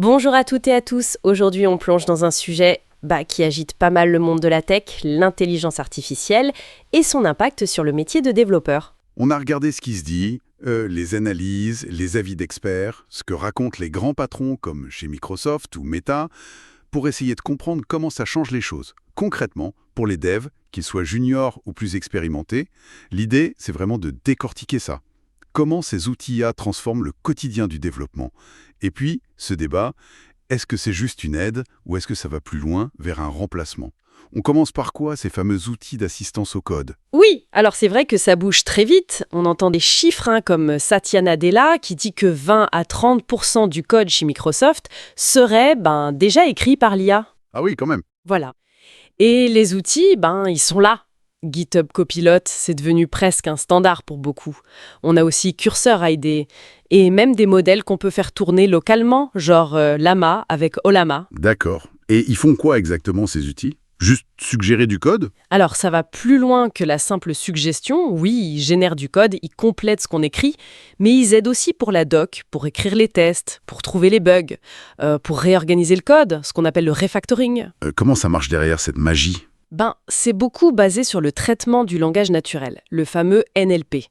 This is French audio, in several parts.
Bonjour à toutes et à tous. Aujourd'hui, on plonge dans un sujet qui agite pas mal le monde de la tech, l'intelligence artificielle et son impact sur le métier de développeur. On a regardé ce qui se dit, les analyses, les avis d'experts, ce que racontent les grands patrons comme chez Microsoft ou Meta, pour essayer de comprendre comment ça change les choses. Concrètement, pour les devs, qu'ils soient juniors ou plus expérimentés, l'idée, c'est vraiment de décortiquer ça. Comment ces outils IA transforment le quotidien du développement? Et puis, ce débat, est-ce que c'est juste une aide ou est-ce que ça va plus loin vers un remplacement? On commence par quoi, ces fameux outils d'assistance au code? Oui, alors c'est vrai que ça bouge très vite. On entend des chiffres comme Satya Nadella qui dit que 20 à 30% du code chez Microsoft serait déjà écrit par l'IA. Ah oui, quand même. Voilà. Et les outils, ils sont là. GitHub Copilot, c'est devenu presque un standard pour beaucoup. On a aussi Cursor AID et même des modèles qu'on peut faire tourner localement, genre Llama avec Ollama. D'accord. Et ils font quoi exactement, ces outils? Juste suggérer du code? Alors ça va plus loin que la simple suggestion. Oui, ils génèrent du code, ils complètent ce qu'on écrit, mais ils aident aussi pour la doc, pour écrire les tests, pour trouver les bugs, pour réorganiser le code, ce qu'on appelle le refactoring. Comment ça marche derrière cette magie? C'est beaucoup basé sur le traitement du langage naturel, le fameux NLP.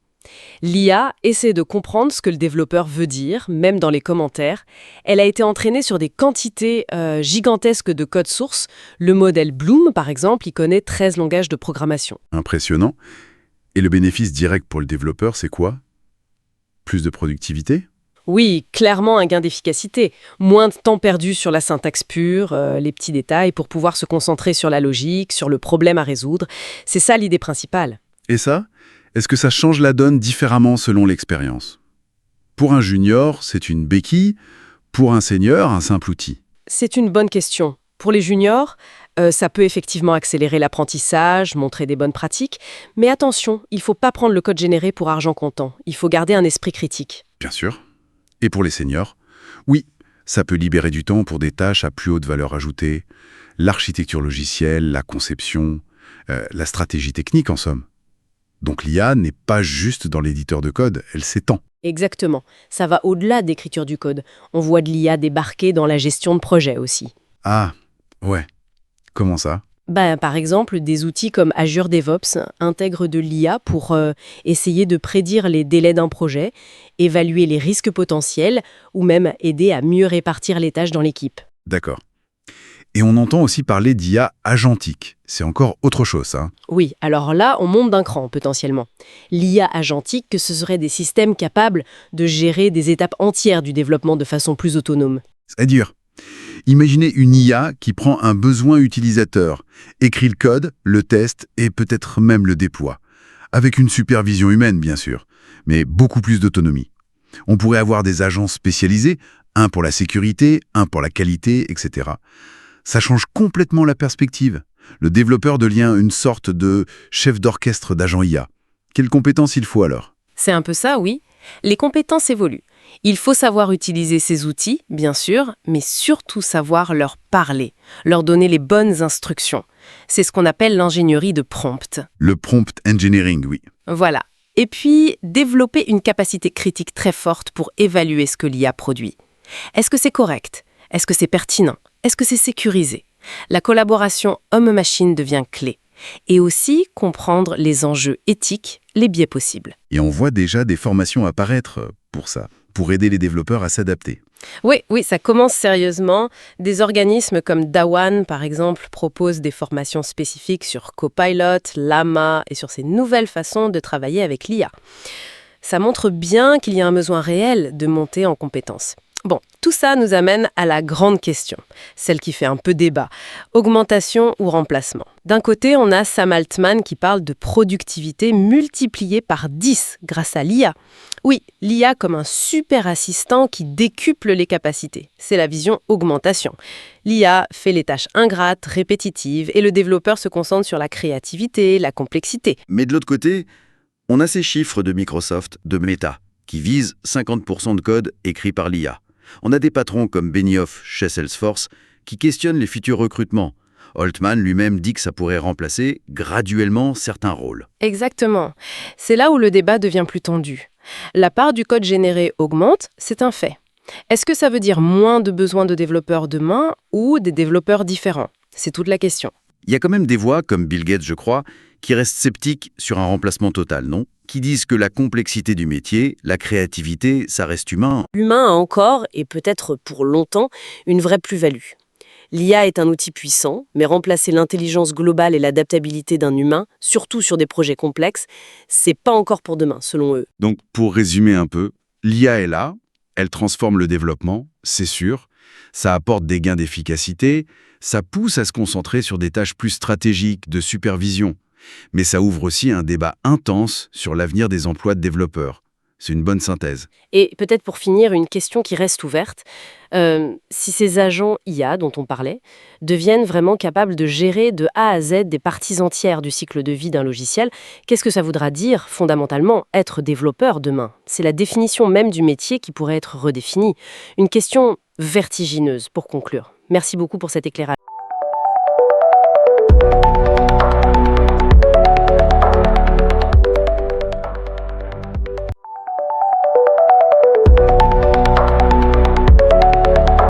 L'IA essaie de comprendre ce que le développeur veut dire, même dans les commentaires. Elle a été entraînée sur des quantités gigantesques de code source. Le modèle Bloom, par exemple, il connaît 13 langages de programmation. Impressionnant. Et le bénéfice direct pour le développeur, c'est quoi? Plus de productivité? Oui, clairement un gain d'efficacité. Moins de temps perdu sur la syntaxe pure, les petits détails, pour pouvoir se concentrer sur la logique, sur le problème à résoudre. C'est ça l'idée principale. Et ça, est-ce que ça change la donne différemment selon l'expérience? Pour un junior, c'est une béquille. Pour un senior, un simple outil. C'est une bonne question. Pour les juniors, ça peut effectivement accélérer l'apprentissage, montrer des bonnes pratiques. Mais attention, il ne faut pas prendre le code généré pour argent comptant. Il faut garder un esprit critique. Bien sûr. Et pour les seniors? Oui, ça peut libérer du temps pour des tâches à plus haute valeur ajoutée, l'architecture logicielle, la conception, la stratégie technique en somme. Donc l'IA n'est pas juste dans l'éditeur de code, elle s'étend. Exactement. Ça va au-delà d'écriture du code. On voit de l'IA débarquer dans la gestion de projet aussi. Ah, ouais. Comment ça? Par exemple, des outils comme Azure DevOps intègrent de l'IA pour essayer de prédire les délais d'un projet, évaluer les risques potentiels ou même aider à mieux répartir les tâches dans l'équipe. D'accord. Et on entend aussi parler d'IA agentique. C'est encore autre chose, ça. Oui, alors là, on monte d'un cran potentiellement. L'IA agentique, que ce seraient des systèmes capables de gérer des étapes entières du développement de façon plus autonome. C'est-à-dire, imaginez une IA qui prend un besoin utilisateur, écrit le code, le teste et peut-être même le déploie. Avec une supervision humaine, bien sûr, mais beaucoup plus d'autonomie. On pourrait avoir des agents spécialisés, un pour la sécurité, un pour la qualité, etc. Ça change complètement la perspective. Le développeur devient une sorte de chef d'orchestre d'agent IA. Quelles compétences il faut alors? C'est un peu ça, oui. Les compétences évoluent. Il faut savoir utiliser ces outils, bien sûr, mais surtout savoir leur parler, leur donner les bonnes instructions. C'est ce qu'on appelle l'ingénierie de prompt. Le prompt engineering, oui. Voilà. Et puis, développer une capacité critique très forte pour évaluer ce que l'IA produit. Est-ce que c'est correct? Est-ce que c'est pertinent? Est-ce que c'est sécurisé? La collaboration homme-machine devient clé. Et aussi comprendre les enjeux éthiques, les biais possibles. Et on voit déjà des formations apparaître pour ça, pour aider les développeurs à s'adapter. Oui, ça commence sérieusement. Des organismes comme Dawan, par exemple, proposent des formations spécifiques sur Copilot, Llama et sur ces nouvelles façons de travailler avec l'IA. Ça montre bien qu'il y a un besoin réel de monter en compétences. Bon, tout ça nous amène à la grande question, celle qui fait un peu débat. Augmentation ou remplacement? D'un côté, on a Sam Altman qui parle de productivité multipliée par 10 grâce à l'IA. Oui, l'IA comme un super assistant qui décuple les capacités. C'est la vision augmentation. L'IA fait les tâches ingrates, répétitives, et le développeur se concentre sur la créativité, la complexité. Mais de l'autre côté, on a ces chiffres de Microsoft, de Meta, qui visent 50% de code écrit par l'IA. On a des patrons comme Benioff chez Salesforce qui questionnent les futurs recrutements. Altman lui-même dit que ça pourrait remplacer graduellement certains rôles. Exactement. C'est là où le débat devient plus tendu. La part du code généré augmente, c'est un fait. Est-ce que ça veut dire moins de besoin de développeurs demain ou des développeurs différents? C'est toute la question. Il y a quand même des voix, comme Bill Gates, je crois, qui restent sceptiques sur un remplacement total, non? Qui disent que la complexité du métier, la créativité, ça reste humain. L'humain a encore, et peut-être pour longtemps, une vraie plus-value. L'IA est un outil puissant, mais remplacer l'intelligence globale et l'adaptabilité d'un humain, surtout sur des projets complexes, c'est pas encore pour demain, selon eux. Donc, pour résumer un peu, l'IA est là, elle transforme le développement, c'est sûr, ça apporte des gains d'efficacité, ça pousse à se concentrer sur des tâches plus stratégiques, de supervision, mais ça ouvre aussi un débat intense sur l'avenir des emplois de développeurs. C'est une bonne synthèse. Et peut-être pour finir, une question qui reste ouverte. Si ces agents IA dont on parlait deviennent vraiment capables de gérer de A à Z des parties entières du cycle de vie d'un logiciel, qu'est-ce que ça voudra dire, fondamentalement, être développeur demain? C'est la définition même du métier qui pourrait être redéfinie. Une question vertigineuse, pour conclure. Merci beaucoup pour cet éclairage.